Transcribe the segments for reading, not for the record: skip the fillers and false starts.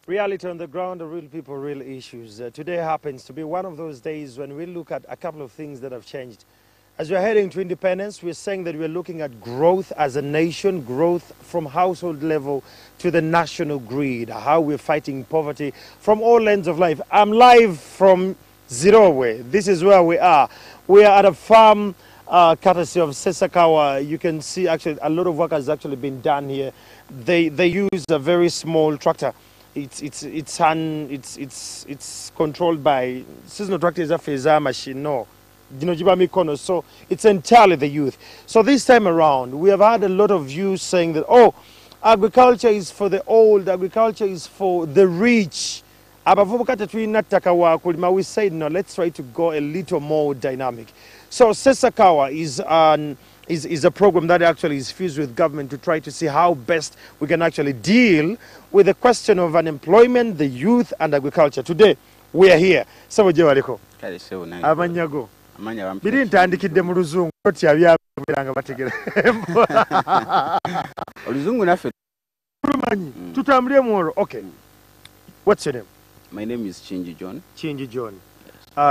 Reality on the ground, the real people, real issues. Today happens to be one of those days when we look at a couple of things that have changed. As we're heading to independence, we're saying that we're looking at growth as a nation, growth from household level to the national grid, how we're fighting poverty from all ends of life. I'm live from Zirowe. This is where we are. We are at a farm courtesy of Sesakawa. You can see actually a lot of work has actually been done here. They use a very small tractor. It's controlled by seasonal tractor is a phase machine. No. So it's entirely the youth. So this time around, we have had a lot of views saying that, oh, agriculture is for the old, agriculture is for the rich. We said, no, let's try to go a little more dynamic. So Sesakawa is a program that actually is fused with government to try to see how best we can actually deal with the question of unemployment, the youth, and agriculture. Today, we are here. So, Abanyago. Bidin tandikidde mu luzungu oti abyabiranga bategera. Oluzungu naffe tutambule muoro. Okay. What's your name? My name is Chinji John. Chinji John.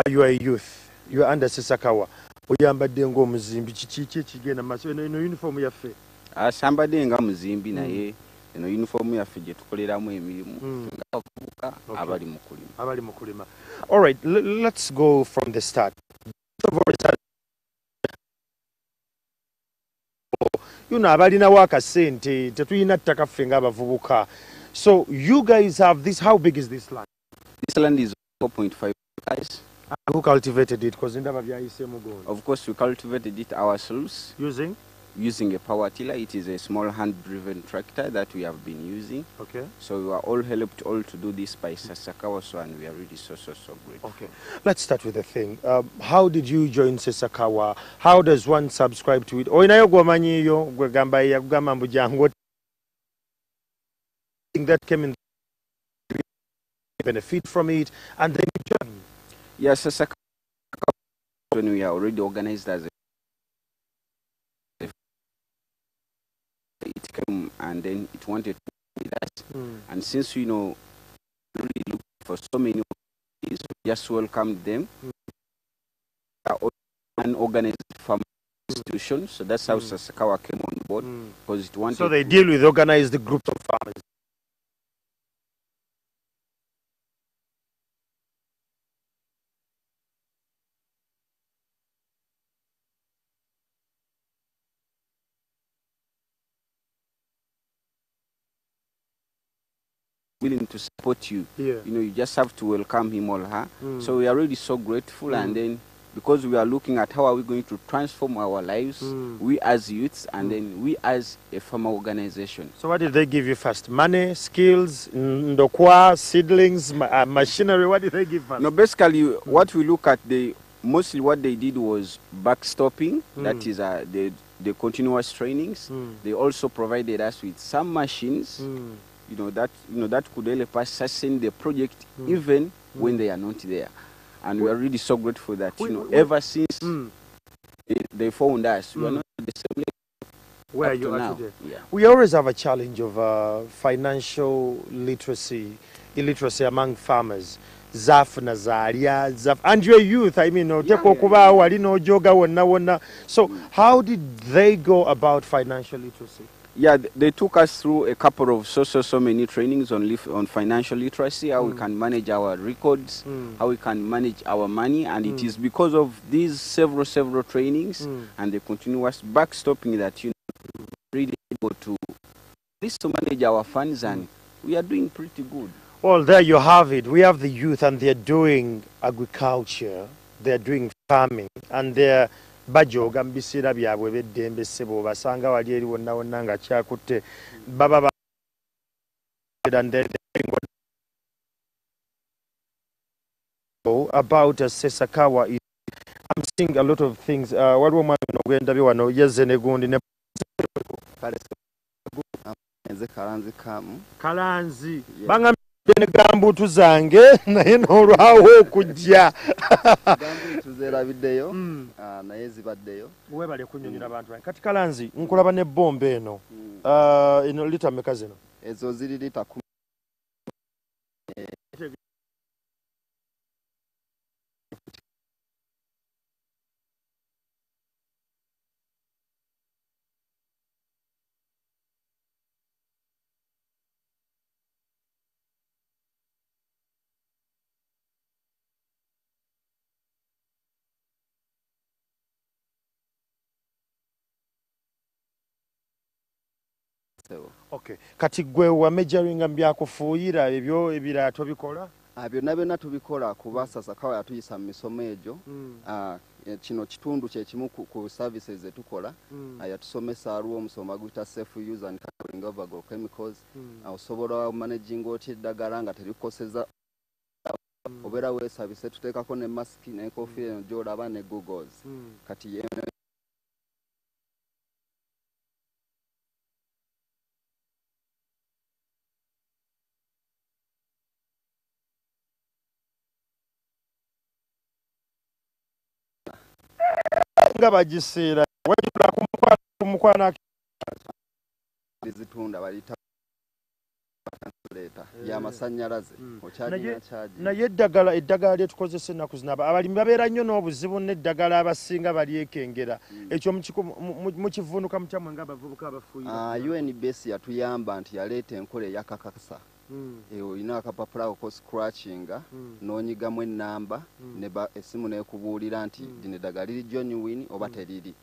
You are a youth. You are under Sesakawa. Oyambadde ng'omuzimbi kiki ekigenda maaso eno uniform yaffe. Asambadde nga muzimbi naye eno uniform yaffe gye tukoleramu emirimu nga abali mu kulima. All right, let's go from the start. Abalinawo akasente tetulina ttaka ffe ng'abavubuka. So you guys have this. How big is this land? This land is 4.5 acres. Who cultivated it? Of course, we cultivated it ourselves. Using a power tiller. It is a small hand-driven tractor that we have been using. Okay. So we are all helped all to do this by Sesakawa, and we are really so great. Okay. Let's start with the thing. How did you join Sesakawa? How does one subscribe to it? That came in benefit from it, and then you join. Yes, Sesakawa, when we are already organized as a it came and then it wanted to be that. And since we know really look for so many ways, we just welcomed them. An organized farm institution, so that's how Sesakawa came on board because it wanted. So they deal with organized groups of farmers. Willing to support you. Yeah. You know, you just have to welcome him or her. So we are really so grateful, and then because we are looking at how are we going to transform our lives, we as youths, and then we as a farmer organization. So what did they give you first? Money, skills, ndokwa, seedlings, machinery? What did they give first? No, basically what we look at, mostly what they did was backstopping. That is the continuous trainings. They also provided us with some machines. That could help us sustain the project even when they are not there. And we are really so grateful that, ever since they found us, we are not the same level where you are now. today. Yeah. We always have a challenge of financial illiteracy among farmers. Zaf Nazaria, Zaf, and you're youth, I mean, so how did they go about financial literacy? Yeah, they took us through a couple of so many trainings on financial literacy, how we can manage our records, how we can manage our money, and it is because of these several trainings and the continuous backstopping that really able to manage our funds, and we are doing pretty good. Well, there you have it. We have the youth, and they're doing agriculture, they're doing farming, and they're bajoga mbisira byabwe beddembe sebo basanga wali eri wonna nga kyakutte baba about Sesakawa. I'm seeing a lot of things. Waliwo omwana ogwendabye wano yezze ne gundi ne kalanzi banga Gambutu zange naye n'olwawo okujja tuzerabiddeyo naye zibaddeyo webale kunnyonnyola abantu kati kalanzi nkulaba ne bomba eno eno lita mmeka zino ezo ziri lita Okay. Kati gwe wa majoringa byakufuuyira ebyo ebirala tobikola? Byonna tubikola kuba Sasakawa yatuyisa mu misomo egyo. Kino kitundu kye kimu ku services etukola. Yatusomesa aliwo omusomo guyita safe use and handling of agrochemicals. Osobola managing otya eddagala nga terikoseza obeera weesabise tuteekako ne masiki n'enkofiira eno gy'olaba ne googles. Kati nga bagiseera wajula kumukwana zitunda balita y'amasannyalaze naye eddagala lyetukozesa ennaku zino abalimi babeera nnyo n'obuzibu n'eddagala abasinga balyekengera ekyo mukivunuka mukyamwe ng'abavubuka abafuuyira. UNBS yatuyamba nti yaleeta enkola eyakakasa. Olina akapapula ko scratchinga n'onyigamu ennamba essimu n'ekubuulira nti lino eddagala liri genuine oba teriri.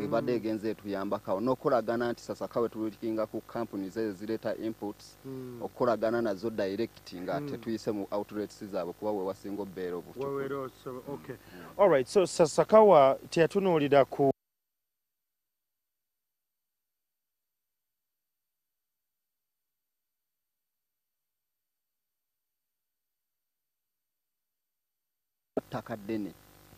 Ebadde egenze etuyambako n'okolagana nti Sasakawa tulikinga ku companies ezireeta inputs okukolagana nazo direct nga tetuyise mu outlets zaabwe kuba we wasinga obbeera obutuufu. Okay. All right, so Sasakawa teyatunuulira ku ttaka ddene.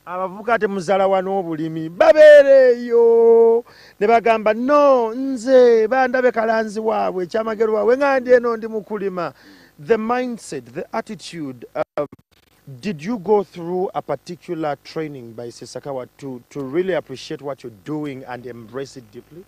Abavubuka temuzaala wano obulimi babeereeyo ne bagamba no nze bandabe kalanzi waabwe ekyamagero waabwe nga ndi eno ndi mu kulima. The mindset, the attitude, did you go through a particular training by Sasakawa to really appreciate what you're doing and embrace it deeply?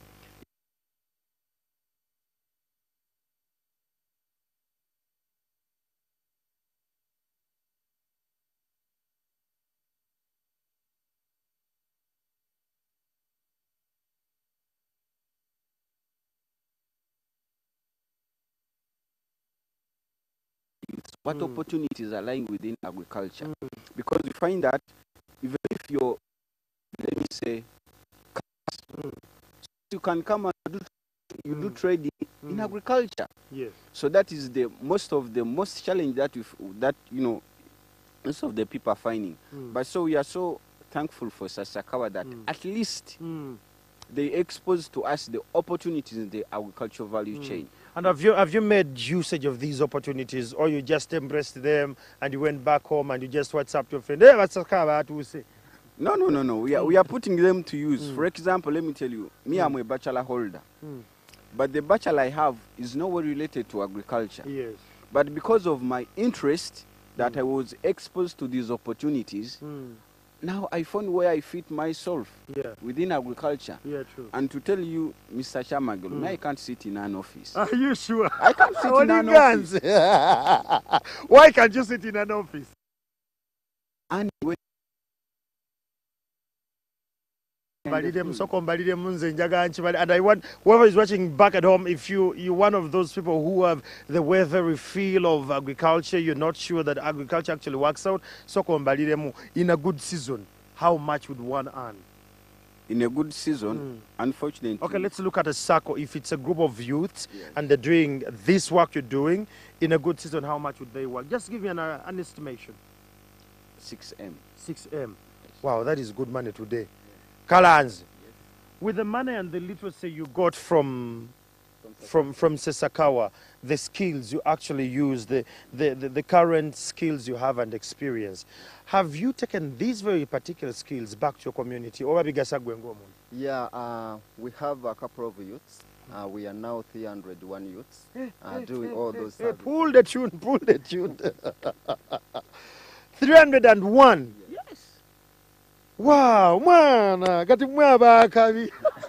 What opportunities are lying within agriculture? Because we find that even if you're, let me say, you can come and do trading in agriculture. Yes. So that is the most challenge that most of the people are finding. But so we are so thankful for Sasakawa that at least they expose to us the opportunities in the agricultural value chain. And have you made usage of these opportunities, or you just embraced them and you went back home and you just WhatsApp your friend? Hey, what's say? No. We are putting them to use. For example, let me tell you, me, I'm a bachelor holder. But the bachelor I have is nowhere related to agriculture. Yes. But because of my interest that I was exposed to these opportunities, now I found where I fit myself within agriculture. Yeah, true. And to tell you, Mr. Chamagelu, I can't sit in an office. Are you sure? I can't sit in an office. Why can't you sit in an office? And when and I want whoever is watching back at home, if you're one of those people who have the weathery feel of agriculture, you're not sure that agriculture actually works out, in a good season, how much would one earn? In a good season, unfortunately. Okay, let's look at a circle. If it's a group of youths and they're doing this work you're doing, in a good season, how much would they work? Just give me an estimation. 6M. 6M. Yes. Wow, that is good money today. Kalanzi, with the money and the literacy you got from Sasakawa, the skills you actually use, the current skills you have and experience, have you taken these very particular skills back to your community? Yeah, we have a couple of youths. We are now 301 youths doing all those services. Pull the tune. 301. Wow, man!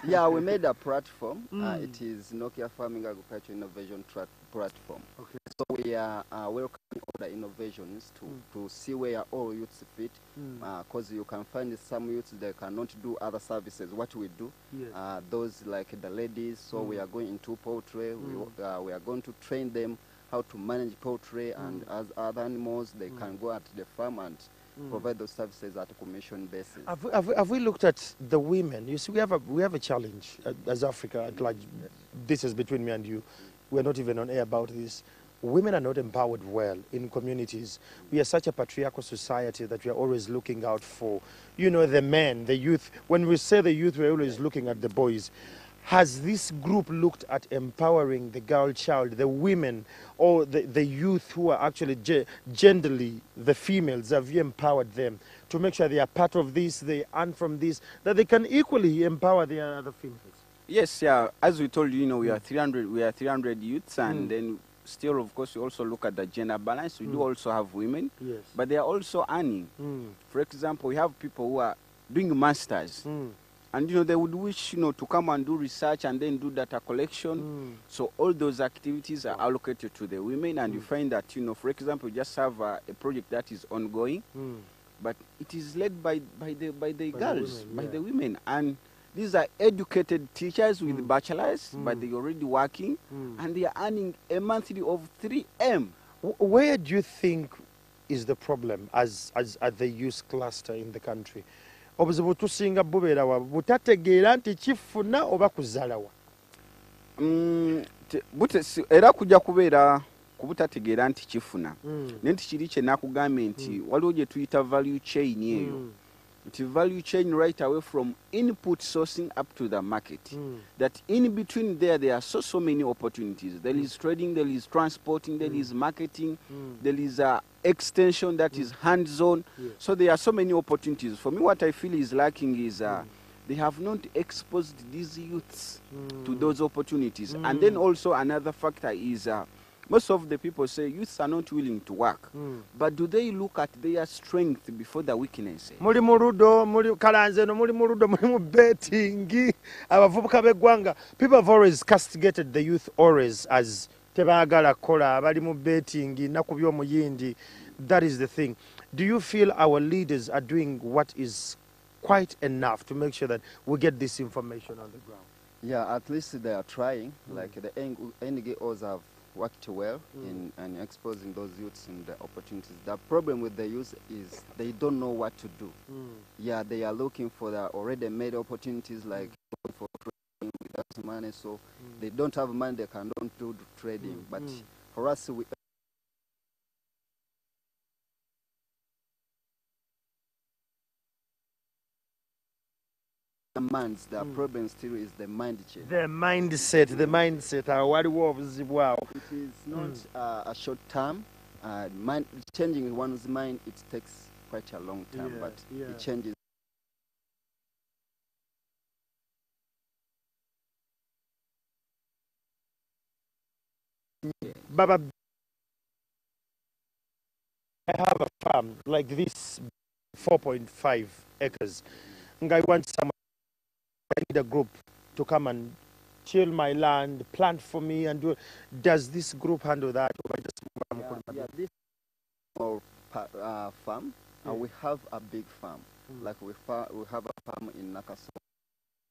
Yeah, we made a platform. It is Nokia Farming Agriculture Innovation Platform. Okay. So we are welcoming all the innovations to see where all youths fit. Because you can find some youths that cannot do other services. What we do, those like the ladies. So we are going into poultry. We are going to train them how to manage poultry and as other animals. They can go at the farm and provide those services at a commission basis. Have we looked at the women? You see, we have a challenge as Africa at large. This is between me and you. We're not even on air about this. Women are not empowered well in communities. We are such a patriarchal society that we are always looking out for, you know, the men, the youth. When we say the youth, we're always looking at the boys. Has this group looked at empowering the girl child, the women, or the youth who are actually genderly the females? Have you empowered them to make sure they are part of this, they earn from this, that they can equally empower the other females? Yes, yeah. As we told you, you know, we are 300 youths, and then still, of course, we also look at the gender balance. We do also have women, yes, but they are also earning. For example, we have people who are doing masters. And, you know, they would wish, you know, to come and do research and then do data collection. So all those activities are allocated to the women. And you find that, you know, for example, you just have a project that is ongoing, but it is led by the girls, women, by the women. And these are educated teachers with bachelors, but they're already working, and they are earning a monthly of 3M. Where do you think is the problem as at the youth cluster in the country? Obuzibu tusinga bubeera wa butategeera nti kifuna oba kuzaalawa. Era kujja kubeera kubutategeera nti kifuna. Naye nti kiri kye nakugambye nti waliwo gye tuyita value chain eyo. Nti value chain right away from input sourcing up to the market. That in between there are so many opportunities. There is trading, there is transporting, there is marketing, there is extension that is hands-on. So there are so many opportunities. For me, what I feel is lacking is they have not exposed these youths to those opportunities. And then also another factor is most of the people say youths are not willing to work. But do they look at their strength before the weakness? Muri murudo, muri kalanzeno, muri murudo, muri mu betting. Abavubuka b'eggwanga. People have always castigated the youth always as tebagala kola, abali mu betting, naku by'omuyindi. That is the thing. Do you feel our leaders are doing what is quite enough to make sure that we get this information on the ground? Yeah, at least they are trying. Like the NGOs have worked well in exposing those youths in the opportunities. The problem with the youth is they don't know what to do. Yeah, they are looking for the already made opportunities like for trading without money, so they don't have money, they cannot do trading. But for us, we minds, the problem still is the mind change. The mindset. It is not a short term. Changing one's mind, it takes quite a long time, but it changes. Baba, I have a farm like this, 4.5 acres. And I want someone, I need a group to come and till my land, plant for me, and do. Does this group handle that? This small farm, we have a big farm. Like we have a farm in Nakaso,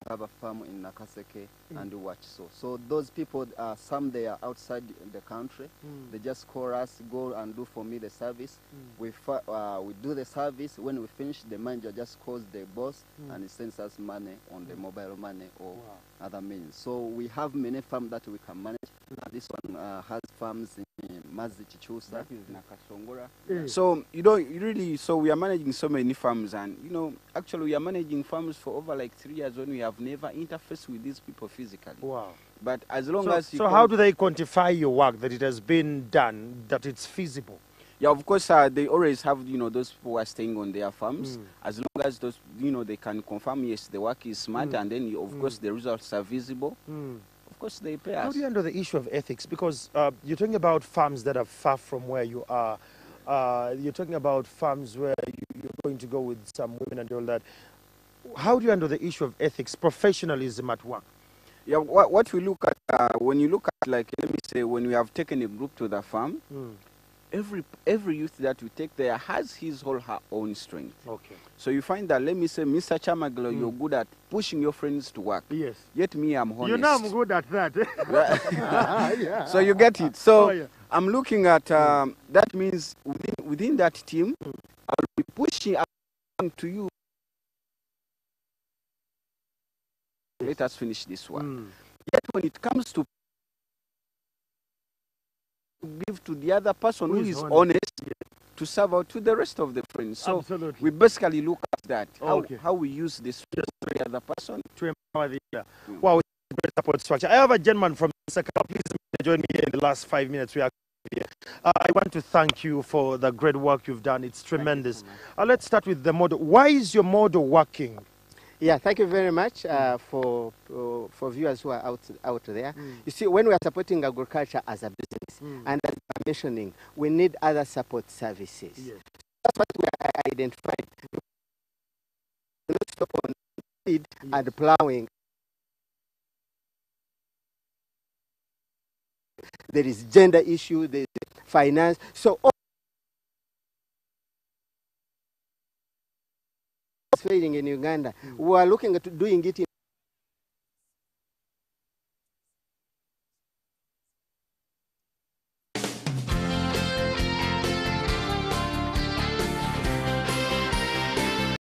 we have a farm in Nakaseke and Wachiso. So those people, some they are outside the country. They just call us, go and do for me the service. We do the service. When we finish, the manager just calls the boss and he sends us money on the mobile money or other means. So we have many farms that we can manage. This one has farms in Mazi Chichusa. That is Nakasongora. So so we are managing so many farms, and actually we are managing farms for over like 3 years when we have never interfaced with these people physically. Wow. But as long as so how do they quantify your work, that it has been done, that it's feasible? Yeah, of course, they always have, those people who are staying on their farms. As long as those, they can confirm, yes, the work is smart, and then, of course, the results are visible. Of course, they pay us. How do you handle the issue of ethics? Because you're talking about farms that are far from where you are. You're talking about farms where you're going to go with some women and all that. How do you handle the issue of ethics, professionalism at work? Yeah, what we look at, when you look at, like, let me say, when we have taken a group to the farm, every youth that we take there has his or her own strength. Okay. So you find that, let me say, Mr. Chamaglo, you're good at pushing your friends to work. Yes. Yet me, I'm honest. You know I'm good at that. Yeah. So you get it. So I'm looking at, that means within that team, I'll be pushing to you. Let us finish this one. Yet when it comes to give to the other person who is honest to serve out to the rest of the friends. So Absolutely. we basically look at that, Okay. how we use this to the other person. To empower the other. Wow, great support structure. I have a gentleman from Sakala. Please join me here in the last 5 minutes. We are here. I want to thank you for the great work you've done. It's tremendous. Let's start with the model. Why is your model working? Yeah, thank you very much for viewers who are out there. You see, when we are supporting agriculture as a business, and as I'm mentioning, we need other support services. Yes. That's what we identified. Let's stop on seed and plowing. There is gender issue, there is finance. So all failing in Uganda. We are looking at doing it in